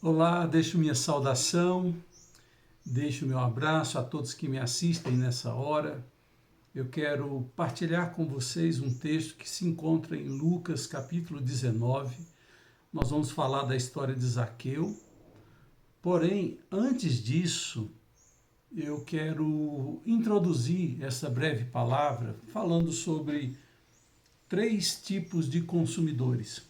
Olá, deixo minha saudação, deixo meu abraço a todos que me assistem nessa hora. Eu quero partilhar com vocês um texto que se encontra em Lucas, capítulo 19. Nós vamos falar da história de Zaqueu. Porém, antes disso, eu quero introduzir essa breve palavra falando sobre três tipos de consumidores.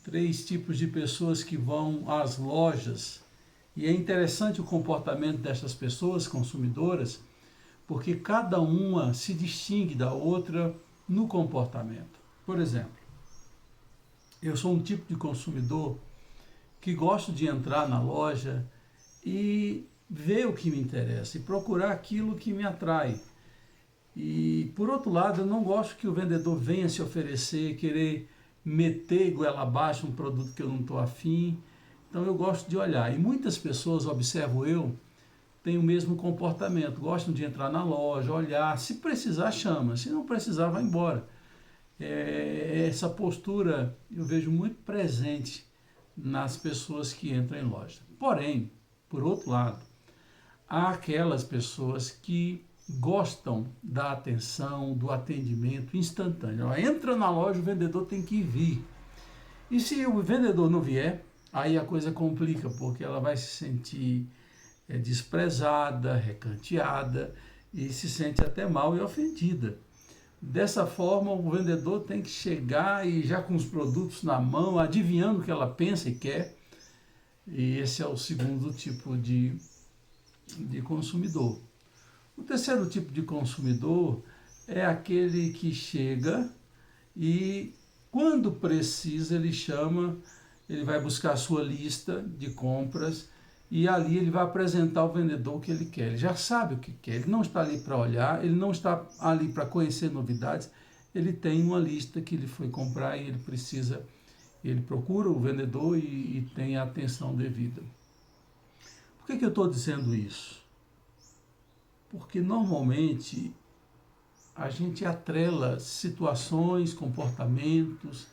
Três tipos de pessoas que vão às lojas. E é interessante o comportamento dessas pessoas consumidoras, porque cada uma se distingue da outra no comportamento. Por exemplo, eu sou um tipo de consumidor que gosto de entrar na loja e ver o que me interessa e procurar aquilo que me atrai. E, por outro lado, eu não gosto que o vendedor venha se oferecer, querer meter goela abaixo um produto que eu não estou afim. Então eu gosto de olhar. E muitas pessoas, observo eu, têm o mesmo comportamento. Gostam de entrar na loja, olhar. Se precisar, chama. Se não precisar, vai embora. Essa postura eu vejo muito presente nas pessoas que entram em loja. Porém, por outro lado, há aquelas pessoas que gostam da atenção, do atendimento instantâneo. Entra na loja, o vendedor tem que vir. E se o vendedor não vier, aí a coisa complica, porque ela vai se sentir desprezada, recanteada e se sente até mal e ofendida. Dessa forma, o vendedor tem que chegar e já com os produtos na mão, adivinhando o que ela pensa e quer. E esse é o segundo tipo de consumidor. O terceiro tipo de consumidor é aquele que chega e, quando precisa, ele chama, ele vai buscar a sua lista de compras e ali ele vai apresentar ao vendedor o que ele quer. Ele já sabe o que quer, ele não está ali para olhar, ele não está ali para conhecer novidades, ele tem uma lista que ele foi comprar e ele procura o vendedor e tem a atenção devida. Por que eu estou dizendo isso? Porque normalmente a gente atrela situações, comportamentos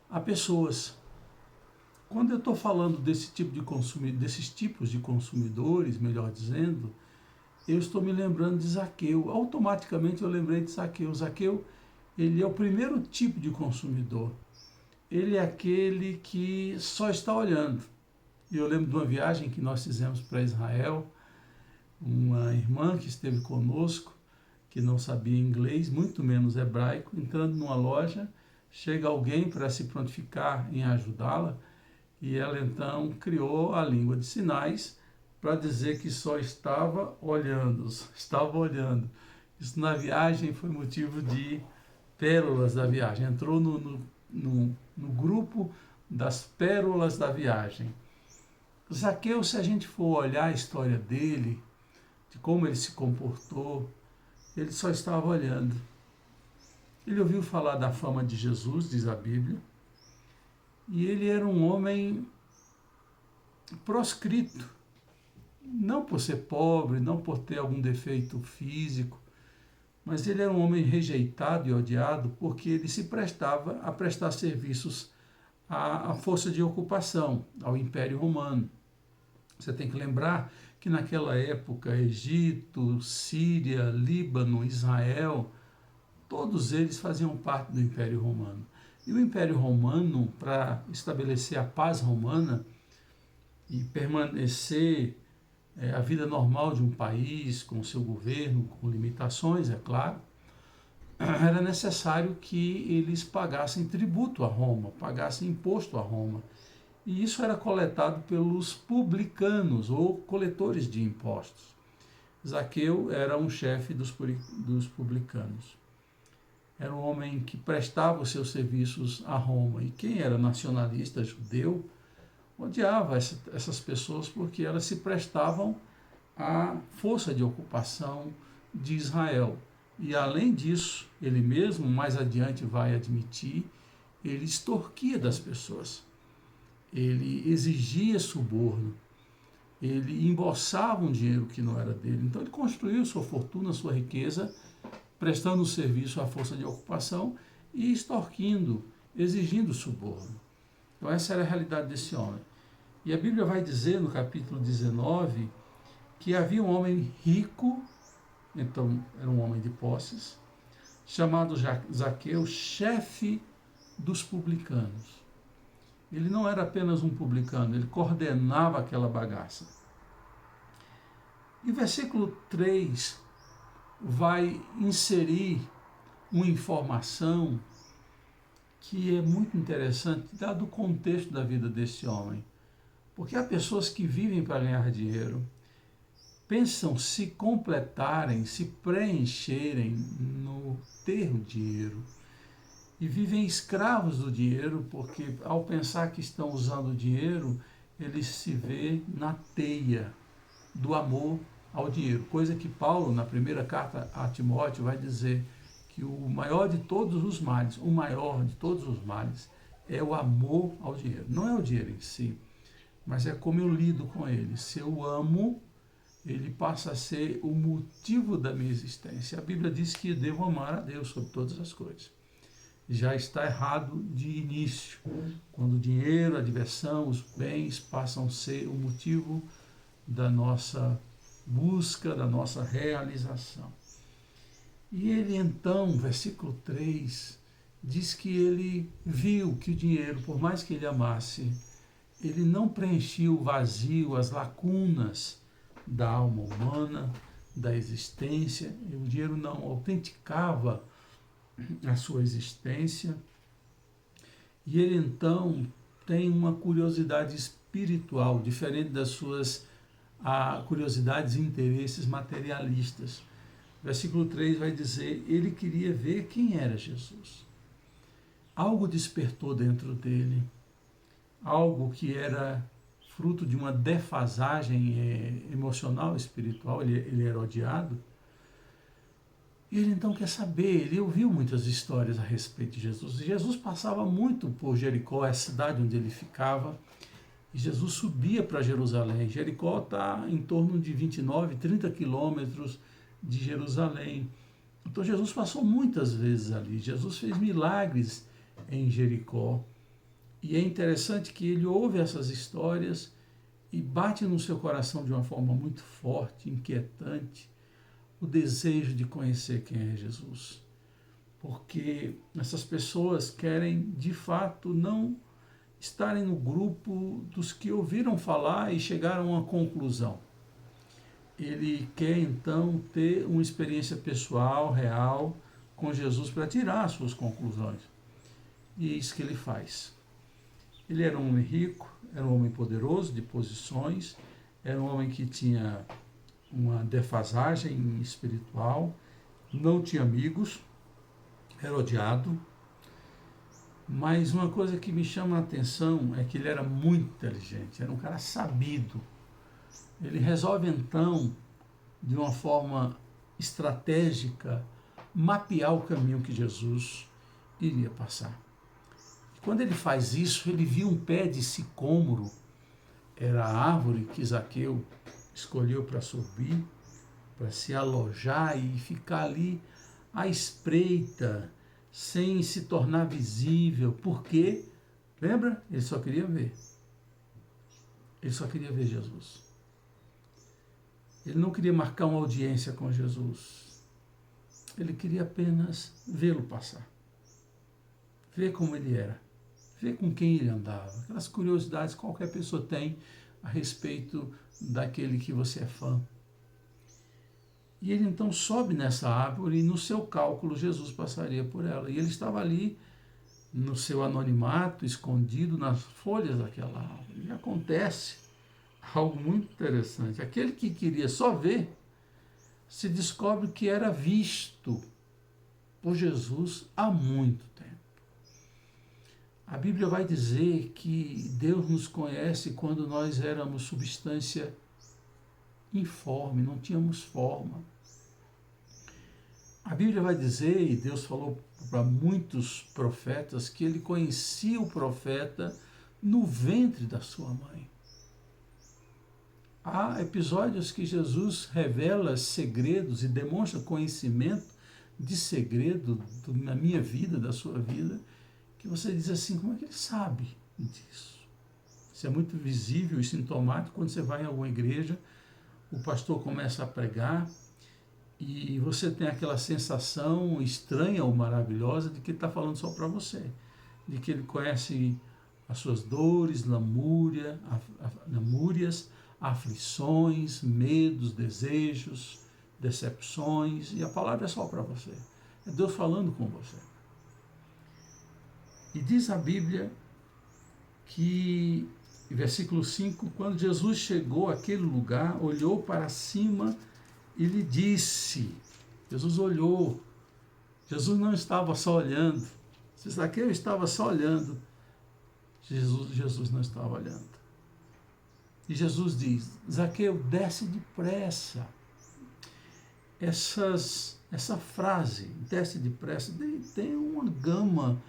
a pessoas. Quando eu estou falando desses tipos de consumidores, melhor dizendo, eu estou me lembrando de Zaqueu. Automaticamente eu lembrei de Zaqueu. Zaqueu, ele é o primeiro tipo de consumidor. Ele é aquele que só está olhando. E eu lembro de uma viagem que nós fizemos para Israel, uma irmã que esteve conosco, que não sabia inglês, muito menos hebraico, entrando numa loja, chega alguém para se prontificar em ajudá-la, e ela então criou a língua de sinais para dizer que só estava olhando. Isso na viagem foi motivo de pérolas da viagem, entrou no grupo das pérolas da viagem. Zaqueu, se a gente for olhar a história dele, de como ele se comportou, ele só estava olhando. Ele ouviu falar da fama de Jesus, diz a Bíblia, e ele era um homem proscrito, não por ser pobre, não por ter algum defeito físico, mas ele era um homem rejeitado e odiado porque ele se prestava a prestar serviços à força de ocupação, ao Império Romano. Você tem que lembrar que naquela época, Egito, Síria, Líbano, Israel, todos eles faziam parte do Império Romano. E o Império Romano, para estabelecer a paz romana e permanecer a vida normal de um país, com o seu governo, com limitações, é claro, era necessário que eles pagassem tributo a Roma, pagassem imposto a Roma. E isso era coletado pelos publicanos, ou coletores de impostos. Zaqueu era um chefe dos publicanos. Era um homem que prestava os seus serviços a Roma. E quem era nacionalista judeu odiava essas pessoas porque elas se prestavam à força de ocupação de Israel. E além disso, ele mesmo, mais adiante vai admitir, ele extorquia das pessoas. Ele exigia suborno, ele embolsava um dinheiro que não era dele. Então ele construiu sua fortuna, sua riqueza, prestando serviço à força de ocupação e extorquindo, exigindo suborno. Então essa era a realidade desse homem. E a Bíblia vai dizer no capítulo 19 que havia um homem rico, então era um homem de posses, chamado Zaqueu, chefe dos publicanos. Ele não era apenas um publicano, ele coordenava aquela bagaça. E o versículo 3 vai inserir uma informação que é muito interessante, dado o contexto da vida desse homem. Porque há pessoas que vivem para ganhar dinheiro, pensam se completarem, se preencherem no ter o dinheiro, e vivem escravos do dinheiro, porque ao pensar que estão usando o dinheiro, eles se vê na teia do amor ao dinheiro, coisa que Paulo, na primeira carta a Timóteo, vai dizer que o maior de todos os males, o maior de todos os males, é o amor ao dinheiro. Não é o dinheiro em si, mas é como eu lido com ele. Se eu amo, ele passa a ser o motivo da minha existência. A Bíblia diz que devo amar a Deus sobre todas as coisas. Já está errado de início, quando o dinheiro, a diversão, os bens passam a ser o motivo da nossa busca, da nossa realização. E ele então, versículo 3, diz que ele viu que o dinheiro, por mais que ele amasse, ele não preenchia o vazio, as lacunas da alma humana, da existência. O dinheiro não autenticava a sua existência. E ele então tem uma curiosidade espiritual, diferente das suas curiosidades e interesses materialistas. Versículo 3 vai dizer, ele queria ver quem era Jesus. Algo despertou dentro dele, algo que era fruto de uma defasagem emocional, espiritual, ele era odiado. E ele então quer saber, ele ouviu muitas histórias a respeito de Jesus. Jesus passava muito por Jericó, a cidade onde ele ficava, e Jesus subia para Jerusalém. Jericó está em torno de 29, 30 quilômetros de Jerusalém. Então Jesus passou muitas vezes ali. Jesus fez milagres em Jericó. E é interessante que ele ouve essas histórias e bate no seu coração de uma forma muito forte, inquietante, o desejo de conhecer quem é Jesus. Porque essas pessoas querem, de fato, não estarem no grupo dos que ouviram falar e chegaram a uma conclusão. Ele quer, então, ter uma experiência pessoal, real, com Jesus para tirar as suas conclusões. E é isso que ele faz. Ele era um homem rico, era um homem poderoso, de posições, era um homem que tinha uma defasagem espiritual, não tinha amigos, era odiado. Mas uma coisa que me chama a atenção é que ele era muito inteligente, era um cara sabido. Ele resolve então, de uma forma estratégica, mapear o caminho que Jesus iria passar. Quando ele faz isso, ele viu um pé de sicômoro, era a árvore que Zaqueu escolheu para subir, para se alojar e ficar ali à espreita, sem se tornar visível. Por quê? Lembra? Ele só queria ver. Ele só queria ver Jesus. Ele não queria marcar uma audiência com Jesus. Ele queria apenas vê-lo passar. Ver como ele era. Ver com quem ele andava. Aquelas curiosidades que qualquer pessoa tem a respeito daquele que você é fã. E ele então sobe nessa árvore e no seu cálculo Jesus passaria por ela. E ele estava ali no seu anonimato, escondido nas folhas daquela árvore. E acontece algo muito interessante. Aquele que queria só ver, se descobre que era visto por Jesus há muito tempo. A Bíblia vai dizer que Deus nos conhece quando nós éramos substância informe, não tínhamos forma. A Bíblia vai dizer, e Deus falou para muitos profetas, que ele conhecia o profeta no ventre da sua mãe. Há episódios que Jesus revela segredos e demonstra conhecimento de segredo na minha vida, da sua vida, que você diz assim, como é que ele sabe disso? Isso é muito visível e sintomático quando você vai em alguma igreja, o pastor começa a pregar e você tem aquela sensação estranha ou maravilhosa de que ele está falando só para você, de que ele conhece as suas dores, lamúrias, aflições, medos, desejos, decepções, e a palavra é só para você. É Deus falando com você. E diz a Bíblia que, versículo 5, quando Jesus chegou àquele lugar, olhou para cima e lhe disse, Jesus olhou, Jesus não estava só olhando, se Zaqueu estava só olhando, Jesus não estava olhando. E Jesus diz, Zaqueu, desce depressa. Essa frase, desce depressa, tem uma gama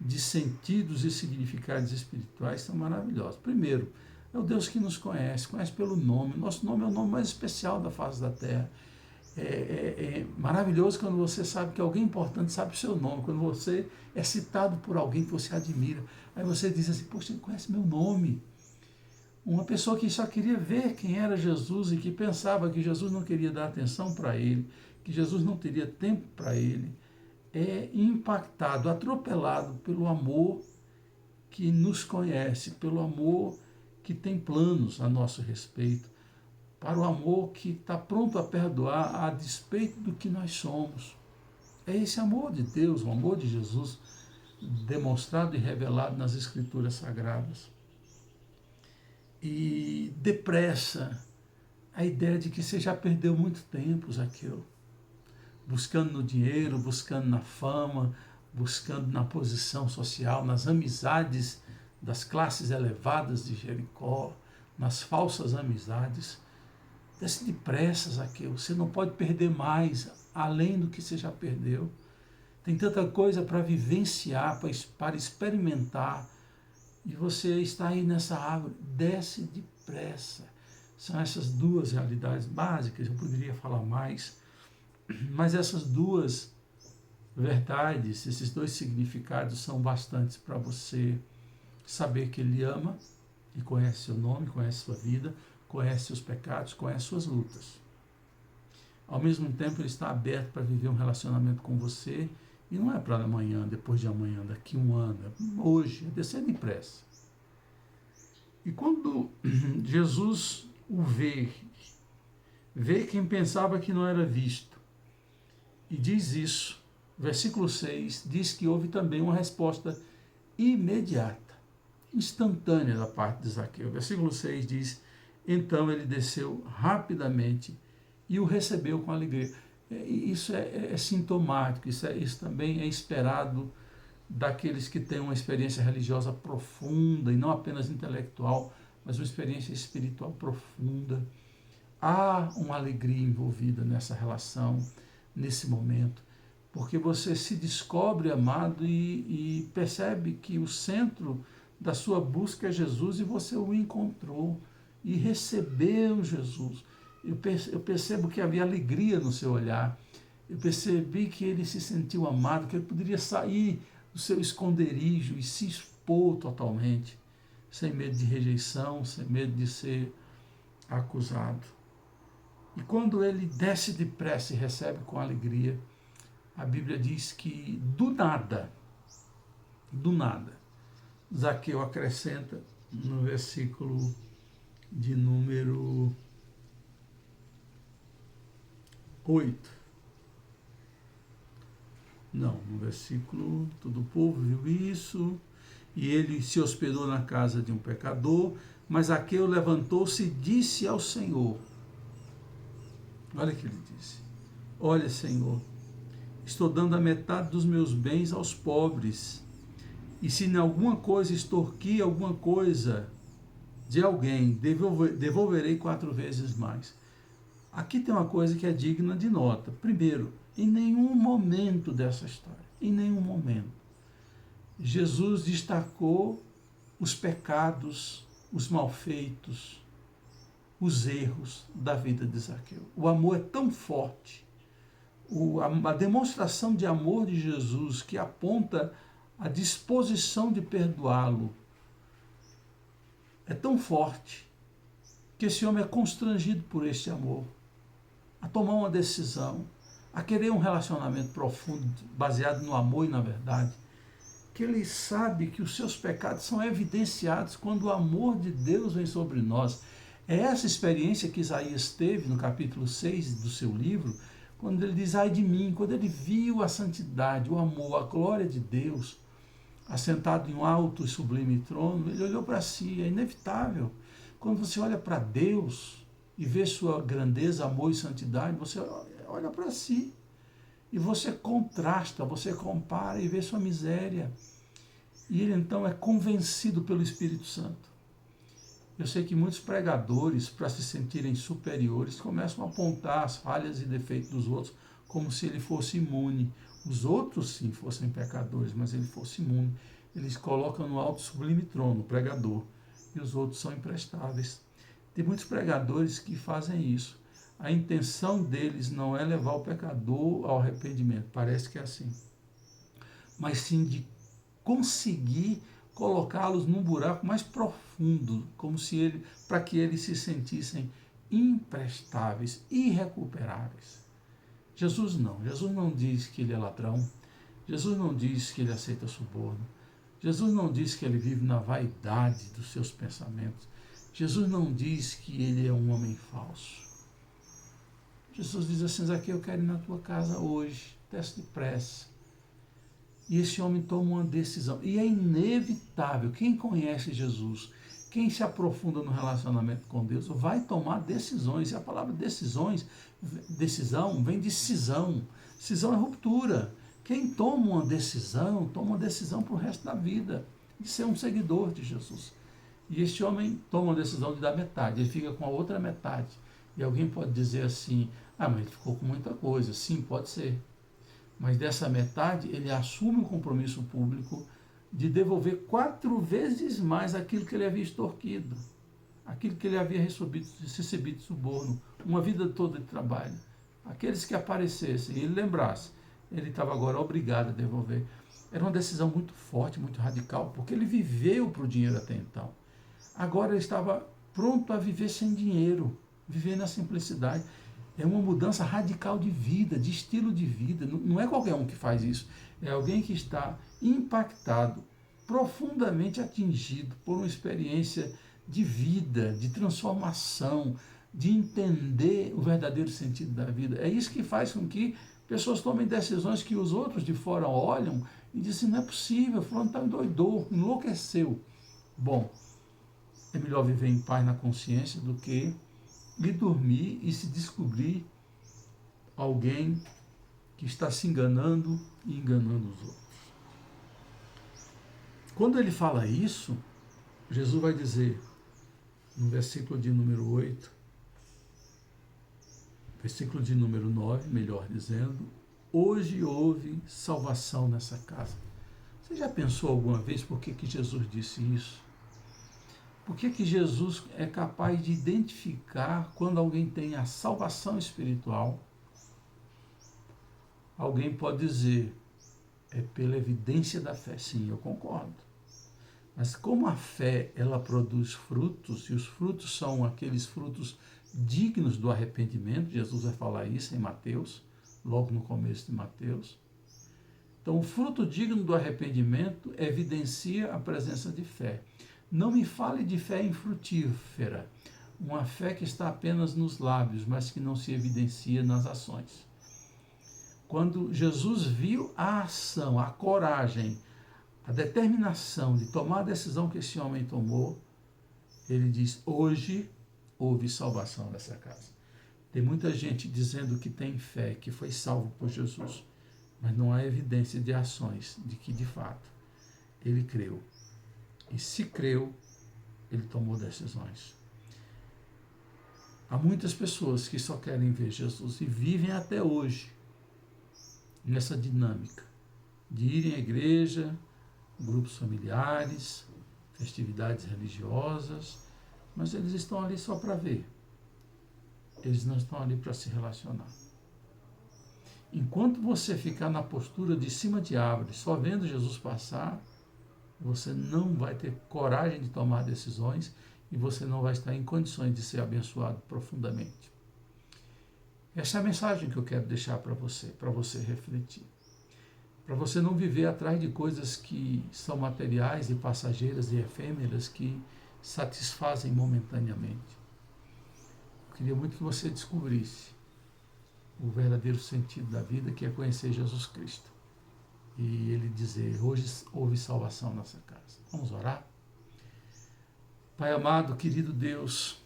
de sentidos e significados espirituais que são maravilhosos. Primeiro, é o Deus que nos conhece pelo nome. Nosso nome é o nome mais especial da face da terra. É maravilhoso quando você sabe que alguém importante sabe o seu nome, quando você é citado por alguém que você admira. Aí você diz assim, poxa, ele conhece meu nome. Uma pessoa que só queria ver quem era Jesus e que pensava que Jesus não queria dar atenção para ele, que Jesus não teria tempo para ele, é impactado, atropelado pelo amor que nos conhece, pelo amor que tem planos a nosso respeito, para o amor que está pronto a perdoar a despeito do que nós somos. É esse amor de Deus, o amor de Jesus, demonstrado e revelado nas Escrituras Sagradas. E depressa a ideia de que você já perdeu muito tempo, Zaqueu, buscando no dinheiro, buscando na fama, buscando na posição social, nas amizades das classes elevadas de Jericó, nas falsas amizades. Desce depressa, Zaqueu, você não pode perder mais, além do que você já perdeu. Tem tanta coisa para vivenciar, para experimentar, e você está aí nessa árvore, desce depressa. São essas duas realidades básicas, eu poderia falar mais, mas essas duas verdades, esses dois significados são bastantes para você saber que Ele ama e conhece seu nome, conhece sua vida, conhece seus pecados, conhece suas lutas. Ao mesmo tempo, Ele está aberto para viver um relacionamento com você. E não é para amanhã, depois de amanhã, daqui um ano, é hoje, é descer depressa. E quando Jesus o vê quem pensava que não era visto, e diz isso, versículo 6, diz que houve também uma resposta imediata, instantânea da parte de Zaqueu. Versículo 6 diz, então ele desceu rapidamente e o recebeu com alegria. Isso é sintomático, isso também é esperado daqueles que têm uma experiência religiosa profunda, e não apenas intelectual, mas uma experiência espiritual profunda. Há uma alegria envolvida nessa relação, nesse momento, porque você se descobre amado e percebe que o centro da sua busca é Jesus e você o encontrou e recebeu Jesus. Eu percebo que havia alegria no seu olhar, eu percebi que ele se sentiu amado, que ele poderia sair do seu esconderijo e se expor totalmente, sem medo de rejeição, sem medo de ser acusado. E quando ele desce depressa e recebe com alegria, a Bíblia diz que do nada, Zaqueu acrescenta no versículo de número 8. Não, no versículo, todo o povo viu isso, e ele se hospedou na casa de um pecador, mas Zaqueu levantou-se e disse ao Senhor, olha o que ele disse, olha, Senhor, estou dando a metade dos meus bens aos pobres, e se em alguma coisa extorquir alguma coisa de alguém, devolverei 4 vezes mais. Aqui tem uma coisa que é digna de nota. Primeiro, em nenhum momento dessa história, em nenhum momento, Jesus destacou os pecados, os malfeitos, os erros da vida de Zaqueu. O amor é tão forte, a demonstração de amor de Jesus que aponta a disposição de perdoá-lo, é tão forte que esse homem é constrangido por este amor, a tomar uma decisão, a querer um relacionamento profundo, baseado no amor e na verdade, que ele sabe que os seus pecados são evidenciados quando o amor de Deus vem sobre nós. É essa experiência que Isaías teve no capítulo 6 do seu livro, quando ele diz, ai de mim, quando ele viu a santidade, o amor, a glória de Deus, assentado em um alto e sublime trono, ele olhou para si, é inevitável. Quando você olha para Deus e vê sua grandeza, amor e santidade, você olha para si e você contrasta, você compara e vê sua miséria. E ele então é convencido pelo Espírito Santo. Eu sei que muitos pregadores, para se sentirem superiores, começam a apontar as falhas e defeitos dos outros como se ele fosse imune. Os outros sim fossem pecadores, mas ele fosse imune. Eles colocam no alto sublime trono o pregador, e os outros são imprestáveis. Tem muitos pregadores que fazem isso. A intenção deles não é levar o pecador ao arrependimento, parece que é assim, mas sim de conseguir colocá-los num buraco mais profundo, como se para que eles se sentissem imprestáveis, irrecuperáveis. Jesus não diz que ele é ladrão, Jesus não diz que ele aceita suborno, Jesus não diz que ele vive na vaidade dos seus pensamentos, Jesus não diz que ele é um homem falso. Jesus diz assim, Zaqueu, eu quero ir na tua casa hoje, desce depressa. E esse homem toma uma decisão. E é inevitável, quem conhece Jesus, quem se aprofunda no relacionamento com Deus, vai tomar decisões. E a palavra decisão vem de cisão. Cisão é ruptura. Quem toma uma decisão para o resto da vida, de ser um seguidor de Jesus. E este homem toma uma decisão de dar metade, ele fica com a outra metade. E alguém pode dizer assim, mas ele ficou com muita coisa. Sim, pode ser. Mas dessa metade, ele assume um compromisso público de devolver 4 vezes mais aquilo que ele havia extorquido, aquilo que ele havia recebido de suborno, uma vida toda de trabalho. Aqueles que aparecessem e ele lembrasse, ele estava agora obrigado a devolver. Era uma decisão muito forte, muito radical, porque ele viveu para o dinheiro até então. Agora ele estava pronto a viver sem dinheiro, viver na simplicidade. É uma mudança radical de vida, de estilo de vida. Não é qualquer um que faz isso. É alguém que está impactado, profundamente atingido por uma experiência de vida, de transformação, de entender o verdadeiro sentido da vida. É isso que faz com que pessoas tomem decisões que os outros de fora olham e dizem, não é possível, fulano está endoidou, enlouqueceu. Bom, é melhor viver em paz na consciência do que e dormir e se descobrir alguém que está se enganando e enganando os outros. Quando ele fala isso, Jesus vai dizer, no versículo de número 8, versículo de número 9, melhor dizendo, hoje houve salvação nessa casa. Você já pensou alguma vez por que Jesus disse isso? Por que Jesus é capaz de identificar quando alguém tem a salvação espiritual? Alguém pode dizer, é pela evidência da fé. Sim, eu concordo. Mas como a fé, ela produz frutos, e os frutos são aqueles frutos dignos do arrependimento, Jesus vai falar isso em Mateus, logo no começo de Mateus. Então, o fruto digno do arrependimento evidencia a presença de fé. Não me fale de fé infrutífera, uma fé que está apenas nos lábios, mas que não se evidencia nas ações. Quando Jesus viu a ação, a coragem, a determinação de tomar a decisão que esse homem tomou, ele diz, hoje houve salvação nessa casa. Tem muita gente dizendo que tem fé, que foi salvo por Jesus, mas não há evidência de ações de que, de fato, ele creu. E se creu, ele tomou decisões. Há muitas pessoas que só querem ver Jesus e vivem até hoje nessa dinâmica de irem à igreja, grupos familiares, festividades religiosas, mas eles estão ali só para ver. Eles não estão ali para se relacionar. Enquanto você ficar na postura de cima de árvore, só vendo Jesus passar, você não vai ter coragem de tomar decisões e você não vai estar em condições de ser abençoado profundamente. Essa é a mensagem que eu quero deixar para você refletir. Para você não viver atrás de coisas que são materiais e passageiras e efêmeras que satisfazem momentaneamente. Eu queria muito que você descobrisse o verdadeiro sentido da vida, que é conhecer Jesus Cristo. E Ele dizer, hoje houve salvação nessa casa. Vamos orar? Pai amado, querido Deus,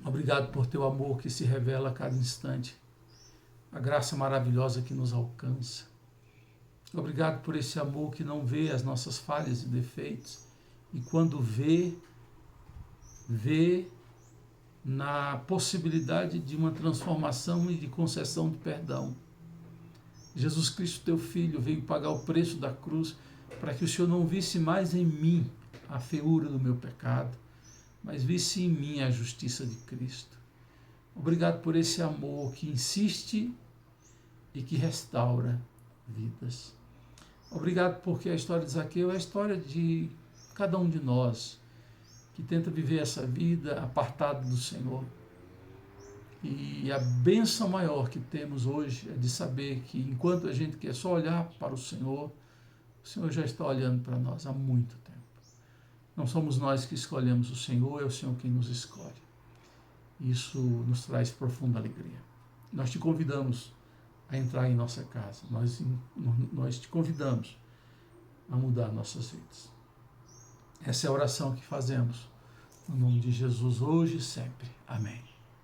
obrigado por teu amor que se revela a cada instante, a graça maravilhosa que nos alcança. Obrigado por esse amor que não vê as nossas falhas e defeitos, e quando vê na possibilidade de uma transformação e de concessão de perdão. Jesus Cristo, teu Filho, veio pagar o preço da cruz para que o Senhor não visse mais em mim a feiura do meu pecado, mas visse em mim a justiça de Cristo. Obrigado por esse amor que insiste e que restaura vidas. Obrigado porque a história de Zaqueu é a história de cada um de nós que tenta viver essa vida apartado do Senhor. E a bênção maior que temos hoje é de saber que enquanto a gente quer só olhar para o Senhor já está olhando para nós há muito tempo. Não somos nós que escolhemos o Senhor, é o Senhor quem nos escolhe. Isso nos traz profunda alegria. Nós te convidamos a entrar em nossa casa. Nós te convidamos a mudar nossas vidas. Essa é a oração que fazemos. No nome de Jesus, hoje e sempre. Amém.